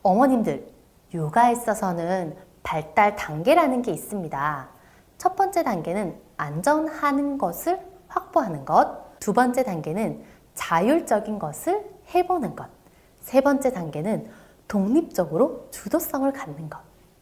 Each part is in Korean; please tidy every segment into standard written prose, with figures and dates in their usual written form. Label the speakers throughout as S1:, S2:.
S1: 어머님들, 육아에 있어서는 발달 단계라는 게 있습니다. 첫 번째 단계는 안전하는 것을 확보하는 것, 두 번째 단계는 자율적인 것을 해보는 것, 세 번째 단계는 독립적으로 주도성을 갖는 것,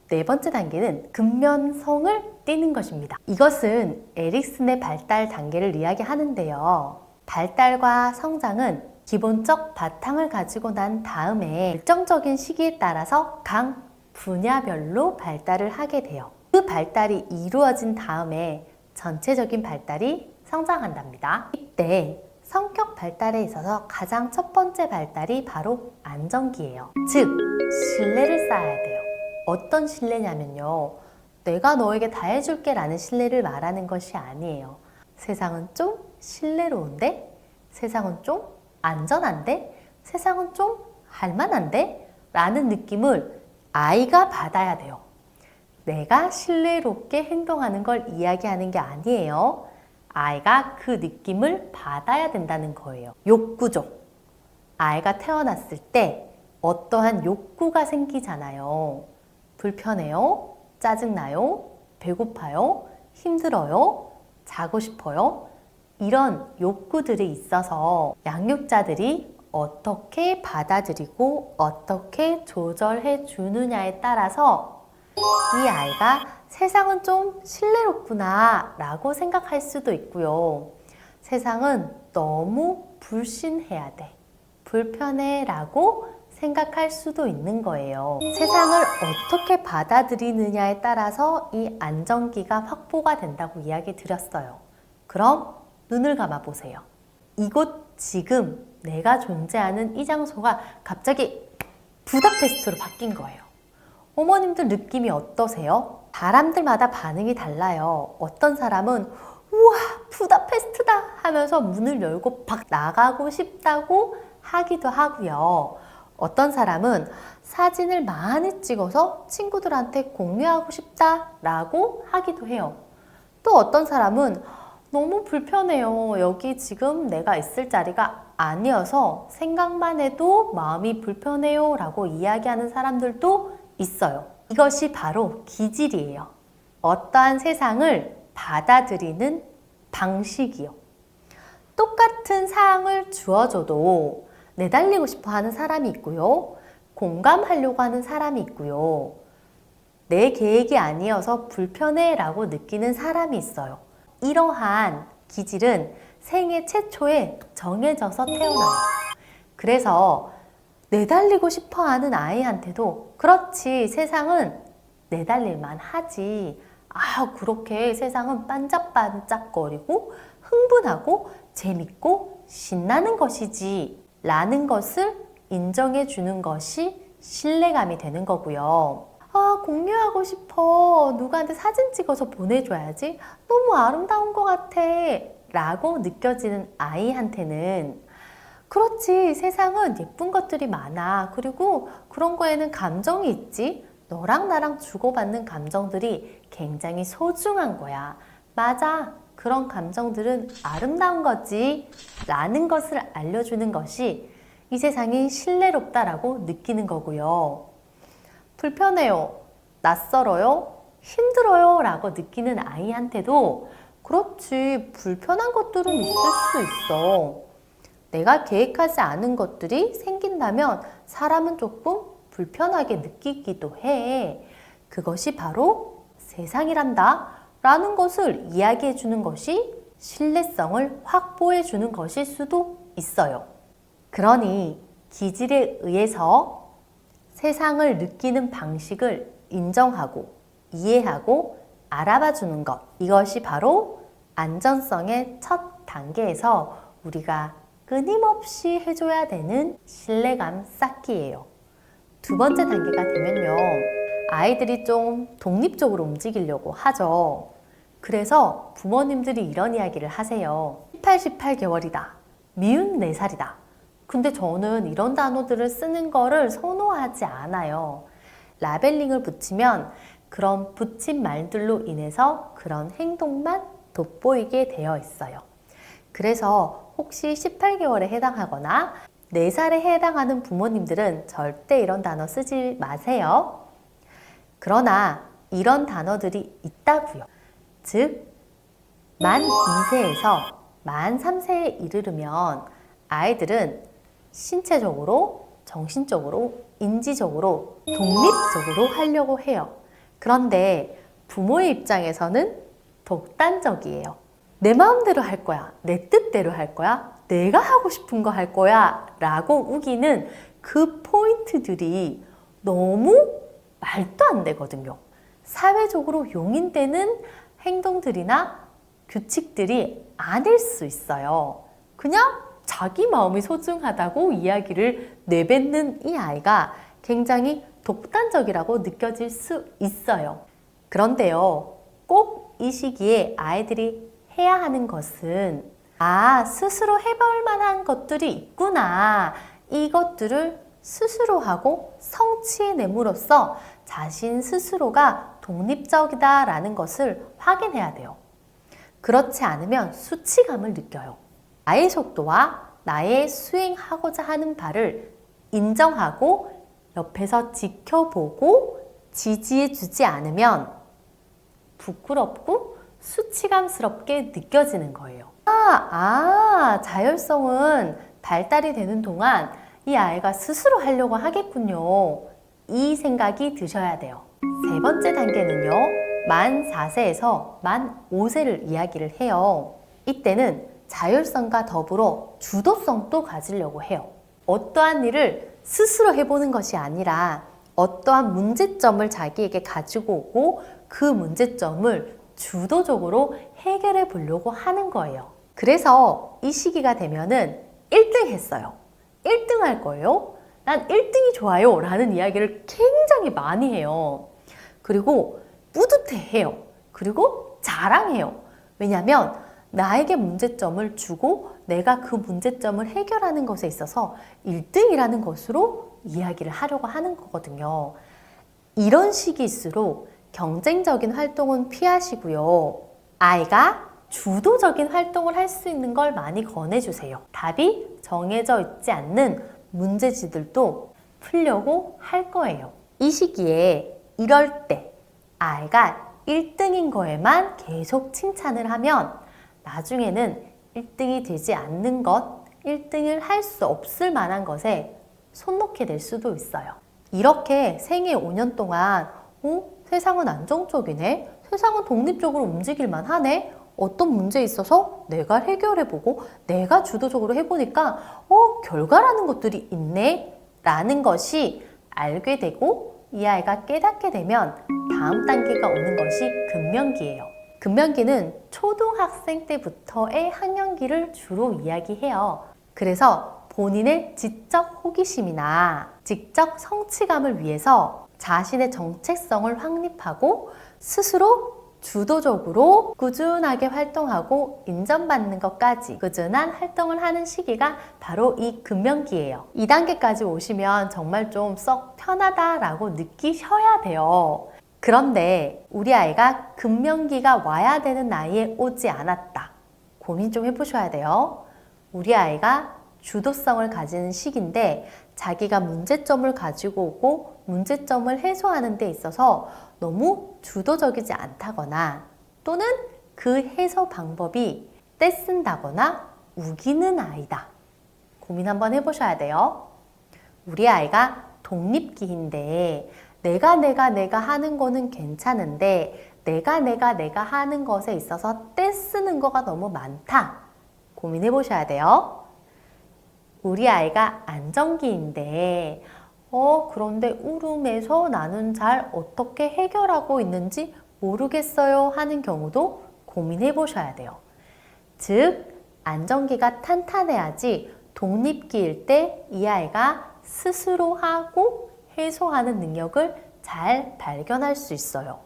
S1: 네 번째 단계는 근면성을 띠는 것입니다. 이것은 에릭슨의 발달 단계를 이야기하는데요. 발달과 성장은 기본적 바탕을 가지고 난 다음에 일정적인 시기에 따라서 각 분야별로 발달을 하게 돼요. 그 발달이 이루어진 다음에 전체적인 발달이 성장한답니다. 이때 성격 발달에 있어서 가장 첫 번째 발달이 바로 안정기예요. 즉, 신뢰를 쌓아야 돼요. 어떤 신뢰냐면요. 내가 너에게 다 해줄게 라는 신뢰를 말하는 것이 아니에요. 세상은 좀 신뢰로운데? 세상은 좀 안전한데? 세상은 좀 할만한데? 라는 느낌을 아이가 받아야 돼요. 내가 신뢰롭게 행동하는 걸 이야기하는 게 아니에요. 아이가 그 느낌을 받아야 된다는 거예요. 욕구죠. 아이가 태어났을 때 어떠한 욕구가 생기잖아요. 불편해요? 짜증나요? 배고파요? 힘들어요? 자고 싶어요? 이런 욕구들이 있어서 양육자들이 어떻게 받아들이고 어떻게 조절해 주느냐에 따라서 이 아이가 세상은 좀 신뢰롭구나 라고 생각할 수도 있고요. 세상은 너무 불신해야 돼, 불편해 라고 생각할 수도 있는 거예요. 세상을 어떻게 받아들이느냐에 따라서 이 안정기가 확보가 된다고 이야기 드렸어요. 그럼 눈을 감아 보세요. 이곳 지금 내가 존재하는 이 장소가 갑자기 부다페스트로 바뀐 거예요. 어머님들 느낌이 어떠세요? 사람들마다 반응이 달라요. 어떤 사람은 우와 부다페스트다 하면서 문을 열고 막 나가고 싶다고 하기도 하고요. 어떤 사람은 사진을 많이 찍어서 친구들한테 공유하고 싶다라고 하기도 해요. 또 어떤 사람은 너무 불편해요. 여기 지금 내가 있을 자리가 아니어서 생각만 해도 마음이 불편해요 라고 이야기하는 사람들도 있어요. 이것이 바로 기질이에요. 어떠한 세상을 받아들이는 방식이요. 똑같은 사항을 주어줘도 내달리고 싶어 하는 사람이 있고요. 공감하려고 하는 사람이 있고요. 내 계획이 아니어서 불편해 라고 느끼는 사람이 있어요. 이러한 기질은 생애 최초에 정해져서 태어나요. 그래서 내달리고 싶어 하는 아이한테도 그렇지 세상은 내달릴만 하지. 그렇게 세상은 반짝반짝거리고 흥분하고 재밌고 신나는 것이지 라는 것을 인정해 주는 것이 신뢰감이 되는 거고요. 공유하고 싶어. 누구한테 사진 찍어서 보내줘야지. 너무 아름다운 것 같아. 라고 느껴지는 아이한테는 그렇지 세상은 예쁜 것들이 많아. 그리고 그런 거에는 감정이 있지. 너랑 나랑 주고받는 감정들이 굉장히 소중한 거야. 맞아. 그런 감정들은 아름다운 거지. 라는 것을 알려주는 것이 이 세상이 신뢰롭다라고 느끼는 거고요. 불편해요, 낯설어요, 힘들어요 라고 느끼는 아이한테도 그렇지 불편한 것들은 있을 수 있어. 내가 계획하지 않은 것들이 생긴다면 사람은 조금 불편하게 느끼기도 해. 그것이 바로 세상이란다 라는 것을 이야기해 주는 것이 신뢰성을 확보해 주는 것일 수도 있어요. 그러니 기질에 의해서 세상을 느끼는 방식을 인정하고 이해하고 알아봐 주는 것, 이것이 바로 안전성의 첫 단계에서 우리가 끊임없이 해줘야 되는 신뢰감 쌓기예요. 두 번째 단계가 되면요, 아이들이 좀 독립적으로 움직이려고 하죠. 그래서 부모님들이 이런 이야기를 하세요. 18개월이다. 미운 4살이다. 근데 저는 이런 단어들을 쓰는 거를 선호하지 않아요. 라벨링을 붙이면 그런 붙인 말들로 인해서 그런 행동만 돋보이게 되어 있어요. 그래서 혹시 18개월에 해당하거나 4살에 해당하는 부모님들은 절대 이런 단어 쓰지 마세요. 그러나 이런 단어들이 있다고요. 즉, 만 2세에서 만 3세에 이르르면 아이들은 신체적으로, 정신적으로, 인지적으로, 독립적으로 하려고 해요. 그런데 부모의 입장에서는 독단적이에요. 내 마음대로 할 거야. 내 뜻대로 할 거야. 내가 하고 싶은 거 할 거야. 라고 우기는 그 포인트들이 너무 말도 안 되거든요. 사회적으로 용인되는 행동들이나 규칙들이 아닐 수 있어요. 그냥 자기 마음이 소중하다고 이야기를 내뱉는 이 아이가 굉장히 독단적이라고 느껴질 수 있어요. 그런데요, 꼭 이 시기에 아이들이 해야 하는 것은 스스로 해볼 만한 것들이 있구나. 이것들을 스스로 하고 성취해냄으로써 자신 스스로가 독립적이다라는 것을 확인해야 돼요. 그렇지 않으면 수치감을 느껴요. 나의 속도와 나의 수행하고자 하는 바를 인정하고 옆에서 지켜보고 지지해주지 않으면 부끄럽고 수치감스럽게 느껴지는 거예요. 자율성은 발달이 되는 동안 이 아이가 스스로 하려고 하겠군요. 이 생각이 드셔야 돼요. 세 번째 단계는요, 만 4세에서 만 5세를 이야기를 해요. 이때는 자율성과 더불어 주도성도 가지려고 해요. 어떠한 일을 스스로 해보는 것이 아니라 어떠한 문제점을 자기에게 가지고 오고 그 문제점을 주도적으로 해결해 보려고 하는 거예요. 그래서 이 시기가 되면은 1등 했어요. 1등 할 거예요. 난 1등이 좋아요. 라는 이야기를 굉장히 많이 해요. 그리고 뿌듯해해요. 그리고 자랑해요. 왜냐하면 나에게 문제점을 주고 내가 그 문제점을 해결하는 것에 있어서 1등이라는 것으로 이야기를 하려고 하는 거거든요. 이런 시기일수록 경쟁적인 활동은 피하시고요. 아이가 주도적인 활동을 할 수 있는 걸 많이 권해주세요. 답이 정해져 있지 않는 문제지들도 풀려고 할 거예요. 이 시기에 이럴 때 아이가 1등인 거에만 계속 칭찬을 하면 나중에는 1등이 되지 않는 것, 1등을 할 수 없을 만한 것에 손 놓게 될 수도 있어요. 이렇게 생애 5년 동안 세상은 안정적이네? 세상은 독립적으로 움직일만 하네? 어떤 문제에 있어서 내가 해결해보고 내가 주도적으로 해보니까 결과라는 것들이 있네? 라는 것이 알게 되고 이 아이가 깨닫게 되면 다음 단계가 오는 것이 금명기예요. 금명기는 초등학생 때부터의 학년기를 주로 이야기해요. 그래서 본인의 지적 호기심이나 지적 성취감을 위해서 자신의 정체성을 확립하고 스스로 주도적으로 꾸준하게 활동하고 인정받는 것까지 꾸준한 활동을 하는 시기가 바로 이 금명기예요. 2단계까지 오시면 정말 좀 썩 편하다라고 느끼셔야 돼요. 그런데 우리 아이가 금명기가 와야 되는 나이에 오지 않았다. 고민 좀 해보셔야 돼요. 우리 아이가 주도성을 가지는 시기인데 자기가 문제점을 가지고 오고 문제점을 해소하는 데 있어서 너무 주도적이지 않다거나 또는 그 해소 방법이 떼쓴다거나 우기는 아이다. 고민 한번 해보셔야 돼요. 우리 아이가 독립기인데 내가 하는 거는 괜찮은데 내가 하는 것에 있어서 떼쓰는 거가 너무 많다. 고민해 보셔야 돼요. 우리 아이가 안정기인데 그런데 울음에서 나는 잘 어떻게 해결하고 있는지 모르겠어요 하는 경우도 고민해 보셔야 돼요. 즉, 안정기가 탄탄해야지 독립기일 때 이 아이가 스스로 하고 해소하는 능력을 잘 발견할 수 있어요.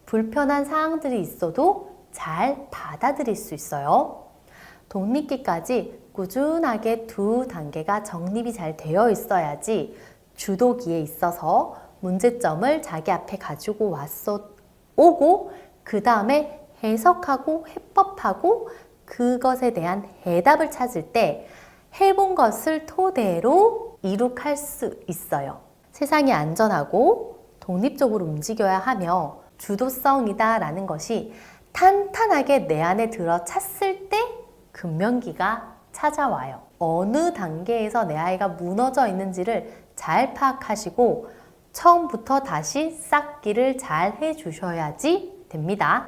S1: 불편한 상황들이 있어도 잘 받아들일 수 있어요. 독립기까지 꾸준하게 2단계가 정립이 잘 되어 있어야지 주도기에 있어서 문제점을 자기 앞에 가지고 오고 그 다음에 해석하고 해법하고 그것에 대한 해답을 찾을 때 해본 것을 토대로 이룩할 수 있어요. 세상이 안전하고 독립적으로 움직여야 하며 주도성이다 라는 것이 탄탄하게 내 안에 들어찼을 때 금명기가 찾아와요. 어느 단계에서 내 아이가 무너져 있는지를 잘 파악하시고 처음부터 다시 쌓기를 잘 해주셔야지 됩니다.